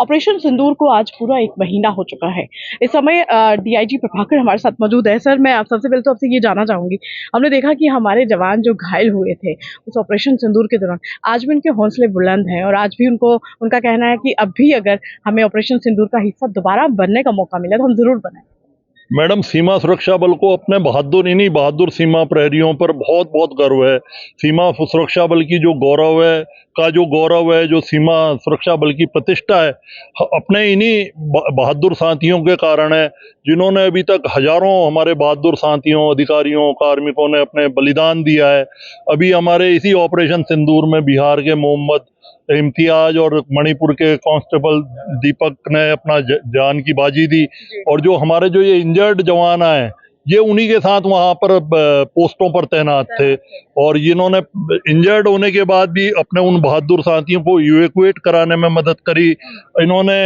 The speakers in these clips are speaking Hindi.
ऑपरेशन सिंदूर को आज पूरा 1 महीना हो चुका है। इस समय डीआईजी प्रभाकर हमारे साथ मौजूद है। सर, मैं आप सबसे पहले तो आपसे ये जानना चाहूँगी, हमने देखा कि हमारे जवान जो घायल हुए थे उस ऑपरेशन सिंदूर के दौरान, आज भी उनके हौसले बुलंद हैं और आज भी उनका कहना है कि अब भी अगर हमें ऑपरेशन सिंदूर का हिस्सा दोबारा बनने का मौका मिले तो हम ज़रूर बनें। मैडम, सीमा सुरक्षा बल को अपने बहादुर सीमा प्रहरियों पर बहुत बहुत गर्व है। सीमा सुरक्षा बल की जो गौरव है, जो सीमा सुरक्षा बल की प्रतिष्ठा है, अपने इन्हीं बहादुर साथियों के कारण है, जिन्होंने अभी तक हजारों हमारे बहादुर साथियों, अधिकारियों, कार्मिकों ने अपने बलिदान दिया है। अभी हमारे इसी ऑपरेशन सिंदूर में बिहार के मोहम्मद इम्तियाज और मणिपुर के कांस्टेबल दीपक ने अपना जान की बाजी दी, और जो हमारे जो ये इंजर्ड जवान आए, ये उन्हीं के साथ वहां पर पोस्टों पर तैनात थे, और जिन्होंने इंजर्ड होने के बाद भी अपने उन बहादुर साथियों को इवैक्यूएट कराने में मदद करी। इन्होंने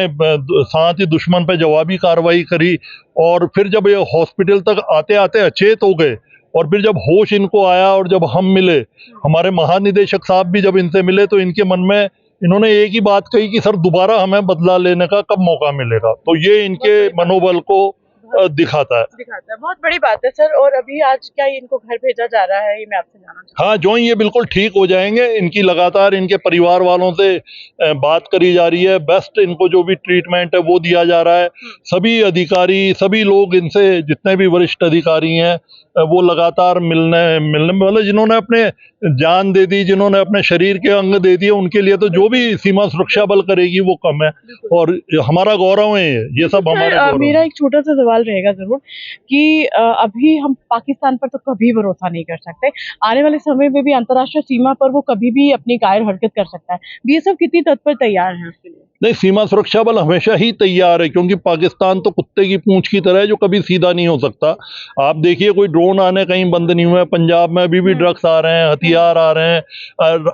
साथ ही दुश्मन पे जवाबी कार्रवाई करी, और फिर जब ये हॉस्पिटल तक आते आते अचेत हो गए, और फिर जब होश इनको आया और जब हम मिले, हमारे महानिदेशक साहब भी जब इनसे मिले, तो इनके मन में इन्होंने एक ही बात कही कि सर, दोबारा हमें बदला लेने का कब मौका मिलेगा। तो ये इनके मनोबल को दिखाता है। बहुत बड़ी बात है सर। और अभी आज क्या इनको घर भेजा जा रहा है, ये मैं आपसे जानना चाहूँगी। हाँ, जो ये बिल्कुल ठीक हो जाएंगे। इनकी लगातार इनके परिवार वालों से बात करी जा रही है। बेस्ट इनको जो भी ट्रीटमेंट है वो दिया जा रहा है। सभी अधिकारी, सभी लोग इनसे, जितने भी वरिष्ठ अधिकारी हैं, वो लगातार मिलने मतलब जिन्होंने अपने जान दे दी, जिन्होंने अपने शरीर के अंग दे दिए, उनके लिए तो जो भी सीमा सुरक्षा बल करेगी वो कम है, और हमारा गौरव है ये सब हमारे। मेरा एक छोटा सा सवाल रहेगा जरूर कि अभी हम पाकिस्तान पर तो कभी भरोसा नहीं कर सकते, आने वाले समय में भी अंतर्राष्ट्रीय सीमा पर वो कभी भी अपनी कायर हरकत कर सकता है। बीएसएफ कितनी तत्पर तैयार है उसके लिए? नहीं, सीमा सुरक्षा बल हमेशा ही तैयार है, क्योंकि पाकिस्तान तो कुत्ते की पूंछ की तरह है, जो कभी सीधा नहीं हो सकता। आप देखिए, कोई ड्रोन आने कहीं बंद नहीं हुआ है। पंजाब में अभी भी ड्रग्स आ रहे हैं, हथियार आ रहे हैं,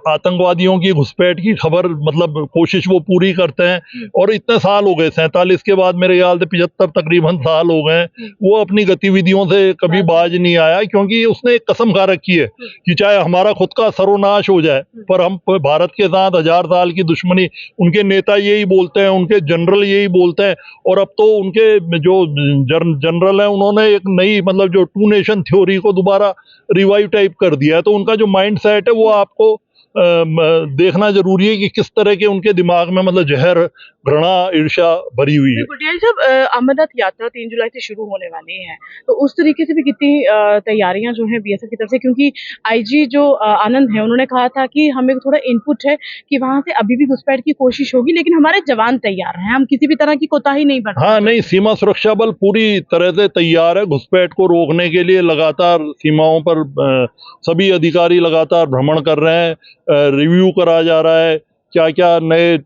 आतंकवादियों की घुसपैठ की खबर, मतलब कोशिश वो पूरी करते हैं। और इतने साल हो गए, 47 के बाद मेरे ख्याल से 75 तकरीबन साल हो गए, वो अपनी गतिविधियों से कभी बाज नहीं आया, क्योंकि उसने एक कसम खा रखी है कि चाहे हमारा खुद का सर्वनाश हो जाए, पर हम भारत के साथ 1000 साल की दुश्मनी। उनके नेता यही बोलते हैं, उनके जनरल यही बोलते हैं, और अब तो उनके जो जनरल हैं, उन्होंने एक नई, मतलब जो 2 नेशन थ्योरी को दोबारा रिवाइव टाइप कर दिया है। तो उनका जो माइंड सेट है वो आपको देखना जरूरी है कि किस तरह के उनके दिमाग में, मतलब जहर, घृणा, ईर्ष्या भरी हुई है। जब अमरनाथ यात्रा 3 जुलाई से शुरू होने वाली है, तो उस तरीके से भी कितनी तैयारियां जो हैं बीएसएफ की तरफ से, क्योंकि आईजी जो आनंद है, उन्होंने कहा था कि हमें थोड़ा इनपुट है कि वहां से अभी भी घुसपैठ की कोशिश होगी, लेकिन हमारे जवान तैयार हैं, हम किसी भी तरह की कोताही नहीं बरतेंगे। हाँ, नहीं, सीमा सुरक्षा बल पूरी तरह से तैयार है। घुसपैठ को रोकने के लिए लगातार सीमाओं पर सभी अधिकारी लगातार भ्रमण कर रहे हैं, रिव्यू करा जा रहा है, क्या क्या नए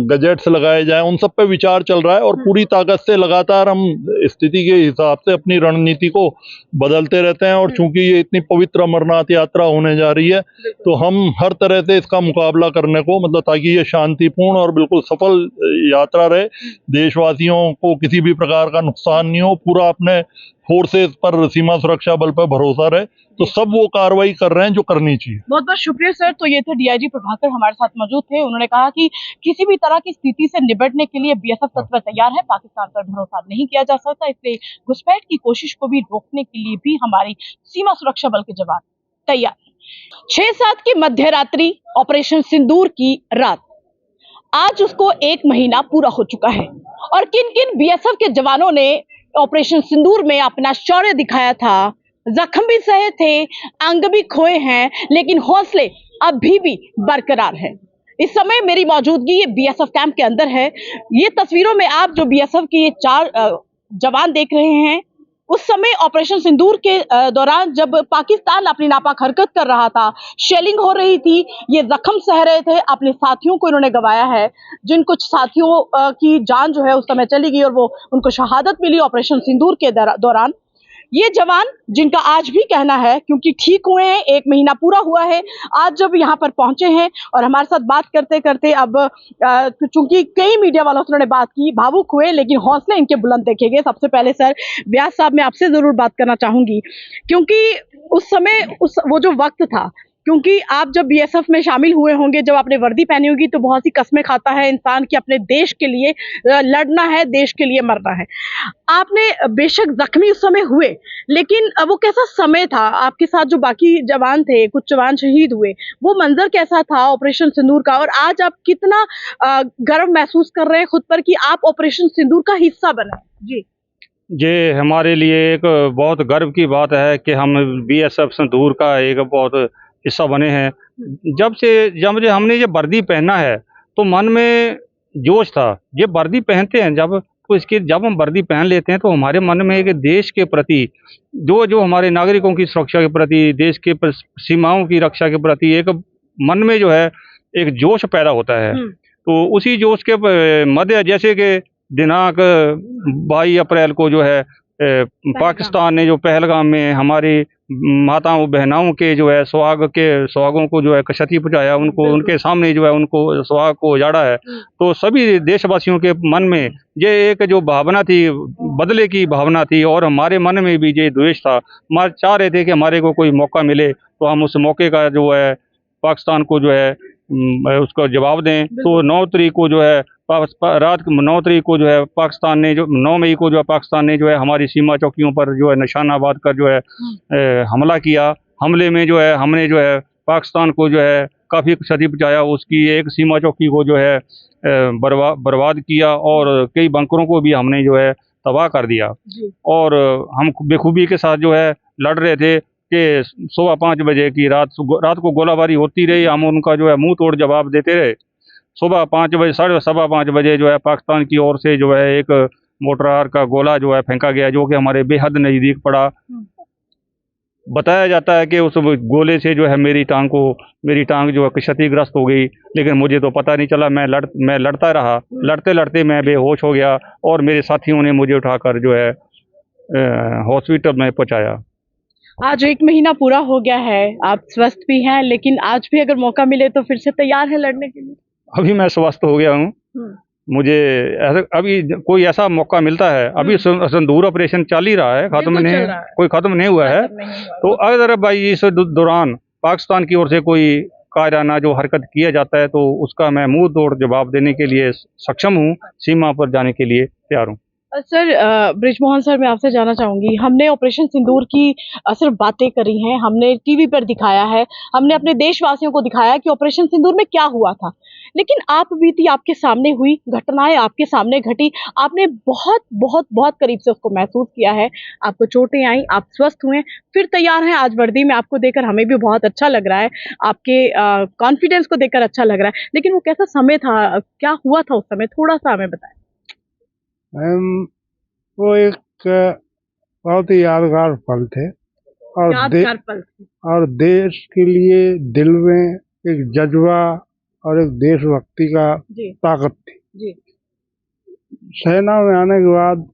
गजेट्स लगाए जाएं, उन सब पे विचार चल रहा है, और पूरी ताकत से लगातार हम स्थिति के हिसाब से अपनी रणनीति को बदलते रहते हैं। और चूंकि ये इतनी पवित्र अमरनाथ यात्रा होने जा रही है, तो हम हर तरह से इसका मुकाबला करने को, मतलब ताकि ये शांतिपूर्ण और बिल्कुल सफल यात्रा रहे, देशवासियों को किसी भी प्रकार का नुकसान नहीं हो, पूरा अपने फोर्सेस पर, सीमा सुरक्षा बल पर भरोसा रहे, तो सब वो कार्रवाई कर रहे हैं जो करनी चाहिए। बहुत बहुत शुक्रिया सर। तो ये थे डीआईजी प्रभाकर हमारे साथ मौजूद थे। उन्होंने कहा कि किसी भी तरह की स्थिति से निपटने के लिए बीएसएफ तत्पर तैयार है, पाकिस्तान पर भरोसा नहीं किया जा सकता, इसलिए घुसपैठ की कोशिश को भी रोकने के लिए भी हमारी सीमा सुरक्षा बल के जवान तैयार है। 6-7 की मध्य रात्रि, ऑपरेशन सिंदूर की रात, आज उसको 1 महीना पूरा हो चुका है, और किन किन बीएसएफ के जवानों ने ऑपरेशन सिंदूर में अपना शौर्य दिखाया था, जख्म भी सहे थे, अंग भी खोए हैं, लेकिन हौसले अभी भी बरकरार है। इस समय मेरी मौजूदगी ये बीएसएफ कैंप के अंदर है। ये तस्वीरों में आप जो बीएसएफ के ये 4 जवान देख रहे हैं, उस समय ऑपरेशन सिंदूर के दौरान जब पाकिस्तान अपनी नापाक हरकत कर रहा था, शेलिंग हो रही थी, ये जख्म सह रहे थे, अपने साथियों को इन्होंने गंवाया है, जिन कुछ साथियों की जान जो है उस समय चली गई और वो उनको शहादत मिली ऑपरेशन सिंदूर के दौरान। ये जवान, जिनका आज भी कहना है, क्योंकि ठीक हुए हैं, 1 महीना पूरा हुआ है, आज जब यहाँ पर पहुंचे हैं और हमारे साथ बात करते करते, अब चूंकि कई मीडिया वालों से उन्होंने बात की, भावुक हुए, लेकिन हौसले इनके बुलंद देखे गए। सबसे पहले सर व्यास साहब, मैं आपसे जरूर बात करना चाहूंगी, क्योंकि उस समय वो जो वक्त था क्योंकि आप जब बीएसएफ में शामिल हुए होंगे, जब आपने वर्दी पहनी होगी, तो बहुत सी कस्में खाता है इंसान कि अपने देश के लिए लड़ना है, देश के लिए मरना है। आपने बेशक जख्मी उस समय हुए, लेकिन वो कैसा समय था? आपके साथ जो बाकी जवान थे, कुछ जवान शहीद हुए, वो मंजर कैसा था ऑपरेशन सिंदूर का? और आज आप कितना गर्व महसूस कर रहे हैं खुद पर कि आप ऑपरेशन सिंदूर का हिस्सा बने? जी। ये हमारे लिए एक बहुत गर्व की बात है कि हम बीएसएफ संतूर का एक बहुत हिस्सा बने हैं। जब हमने ये वर्दी पहना है तो मन में जोश था। ये वर्दी पहनते हैं जब हम वर्दी पहन लेते हैं तो हमारे मन में एक देश के प्रति जो हमारे नागरिकों की सुरक्षा के प्रति, देश के सीमाओं की रक्षा के प्रति एक मन में जो है एक जोश पैदा होता है। तो उसी जोश के मध्य जैसे कि दिनांक 22 अप्रैल को जो है पाकिस्तान ने जो पहलगाम में हमारी माताओं बहनाओं के जो है सुहागों को जो है क्षति पहुंचाया, उनको उनके सामने जो है उनको सुहाग को उजाड़ा है। तो सभी देशवासियों के मन में ये एक जो भावना थी, बदले की भावना थी, और हमारे मन में भी ये द्वेष था। हम चाह रहे थे कि हमारे को कोई मौका मिले तो हम उस मौके का जो है पाकिस्तान को जो है उसका जवाब दें। तो 9 तारीख को जो है रात 9 तारीख को जो है पाकिस्तान ने 9 मई को जो है पाकिस्तान ने जो है हमारी सीमा चौकियों पर जो है निशाना बांध कर जो है हमला किया। हमले में जो है हमने जो है पाकिस्तान को जो है काफ़ी क्षति पहुंचाया। उसकी एक सीमा चौकी को जो है बर्बाद किया और कई बंकरों को भी हमने जो है तबाह कर दिया। और हम बेखूबी के साथ जो है लड़ रहे थे कि सुबह 5 बजे की रात को गोलाबारी होती रही। हम उनका जो है मुंह तोड़ जवाब देते रहे। सुबह 5 बजे 5:15 बजे जो है पाकिस्तान की ओर से जो है एक मोर्टार का गोला जो है फेंका गया, जो कि हमारे बेहद नज़दीक पड़ा। बताया जाता है कि उस गोले से जो है मेरी टांग जो है क्षतिग्रस्त हो गई, लेकिन मुझे तो पता नहीं चला। मैं लड़ता रहा। लड़ते लड़ते मैं बेहोश हो गया और मेरे साथियों ने मुझे उठाकर जो है हॉस्पिटल में पहुंचाया। आज 1 महीना पूरा हो गया है, आप स्वस्थ भी हैं, लेकिन आज भी अगर मौका मिले तो फिर से तैयार हैं लड़ने के लिए? अभी मैं स्वस्थ हो गया हूँ। मुझे अभी कोई ऐसा मौका मिलता है। अभी संदूर ऑपरेशन चल ही रहा है, कोई खत्म नहीं हुआ है। तो अगर भाई इस दौरान पाकिस्तान की ओर से कोई कायराना जो हरकत किया जाता है तो उसका मैं मुंह तोड़ जवाब देने के लिए सक्षम हूँ, सीमा पर जाने के लिए तैयार हूँ। सर, बृजमोहन सर, मैं आपसे जानना चाहूंगी, हमने ऑपरेशन सिंदूर की सिर्फ बातें करी हैं, हमने टीवी पर दिखाया है, हमने अपने देशवासियों को दिखाया कि ऑपरेशन सिंदूर में क्या हुआ था, लेकिन आप बीती आपके सामने हुई घटनाएं आपके सामने घटी, आपने बहुत बहुत बहुत करीब से उसको महसूस किया है। आपको चोटें आई, आप स्वस्थ हुए, फिर तैयार हैं आज वर्दी में। आपको देखकर हमें भी बहुत अच्छा लग रहा है, आपके कॉन्फिडेंस को देखकर अच्छा लग रहा है, लेकिन वो कैसा समय था, क्या हुआ था उस समय, थोड़ा सा हमें बताएं। वो एक बहुत ही यादगार पल थे और देश के लिए दिल में एक जज्बा और एक देशभक्ति का ताकत थी। सेना में आने के बाद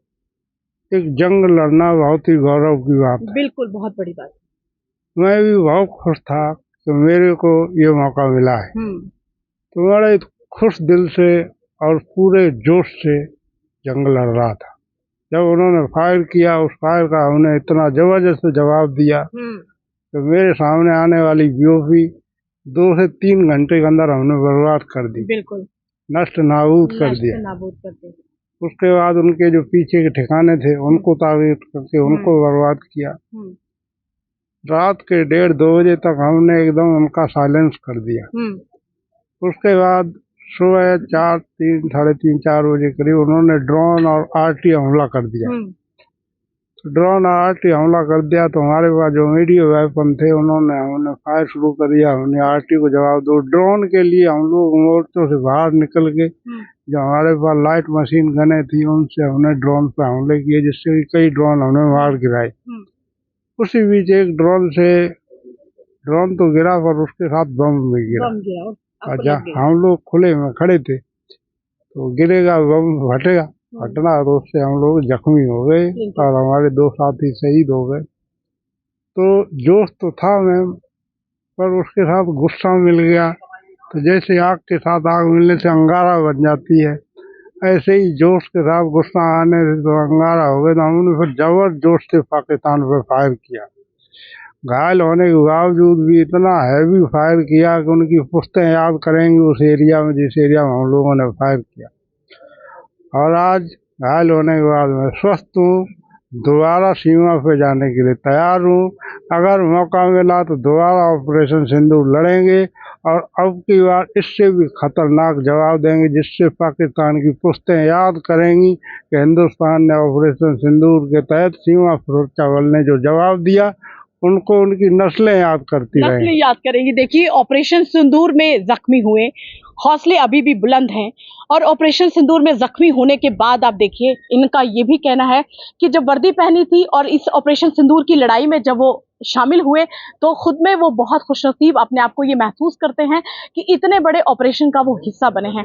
एक जंग लड़ना बहुत ही गौरव की बात है। बिल्कुल, बहुत बड़ी बात। मैं भी बहुत खुश था कि मेरे को ये मौका मिला है। तो बड़े खुश दिल से और पूरे जोश से जंग लड़ रहा था। जब उन्होंने फायर किया, उस फायर का हमने इतना जबरदस्त जवाब दिया कि मेरे सामने आने वाली बीओपी 2 से 3 घंटे के अंदर हमने बर्बाद कर दी। बिल्कुल, नष्ट नाबूद कर दिया। उसके बाद उनके जो पीछे के ठिकाने थे उनको ताबीज करके उनको बर्बाद किया। रात के 1:30-2 बजे तक हमने एकदम उनका साइलेंस कर दिया। उसके बाद सुबह 3:30-4 बजे करीब उन्होंने ड्रोन और आरटी हमला कर दिया। तो ड्रोन और आरटी हमला कर दिया तो हमारे पास जो मीडिया वेपन थे हमने फायर शुरू कर दिया। हमने आरटी को जवाब दो। ड्रोन के लिए हम लोग मोर्चों से बाहर निकल के जो हमारे पास लाइट मशीन गने थी उनसे हमने ड्रोन पर हमले किए, जिससे कई ड्रोन हमने मार गिराए। उसी बीच एक ड्रोन तो गिरा पर उसके साथ बम भी गिरा। अच्छा, हम लोग खुले में खड़े थे तो गिरेगा बम फटना तो उससे हम लोग जख्मी हो गए और हमारे 2 साथी शहीद हो गए। तो जोश तो था मैम, पर उसके साथ गुस्सा मिल गया। तो जैसे आग के साथ आग मिलने से अंगारा बन जाती है, ऐसे ही जोश के साथ गुस्सा आने से तो अंगारा हो गया। तो हमने फिर जबर जोश से पाकिस्तान पर फायर किया घायल होने के बावजूद भी इतना हैवी फायर किया कि उनकी पुश्तें याद करेंगी उस एरिया में जिस एरिया में हम लोगों ने फायर किया। और आज घायल होने के बाद मैं स्वस्थ हूँ, दोबारा सीमा पे जाने के लिए तैयार हूँ। अगर मौका मिला तो दोबारा ऑपरेशन सिंदूर लड़ेंगे और अब की बार इससे भी खतरनाक जवाब देंगे, जिससे पाकिस्तान की पुश्तें याद करेंगी कि हिंदुस्तान ने ऑपरेशन सिंदूर के तहत सीमा सुरक्षा बल ने जो जवाब दिया उनको उनकी नस्लें याद करती नस्लें रहेंगी। याद करेंगी। देखिए, ऑपरेशन सिंदूर में जख्मी हुए, हौसले अभी भी बुलंद हैं और ऑपरेशन सिंदूर में जख्मी होने के बाद आप देखिए, इनका ये भी कहना है कि जब वर्दी पहनी थी और इस ऑपरेशन सिंदूर की लड़ाई में जब वो शामिल हुए तो खुद में वो बहुत खुशनसीब अपने आप को ये महसूस करते हैं कि इतने बड़े ऑपरेशन का वो हिस्सा बने हैं।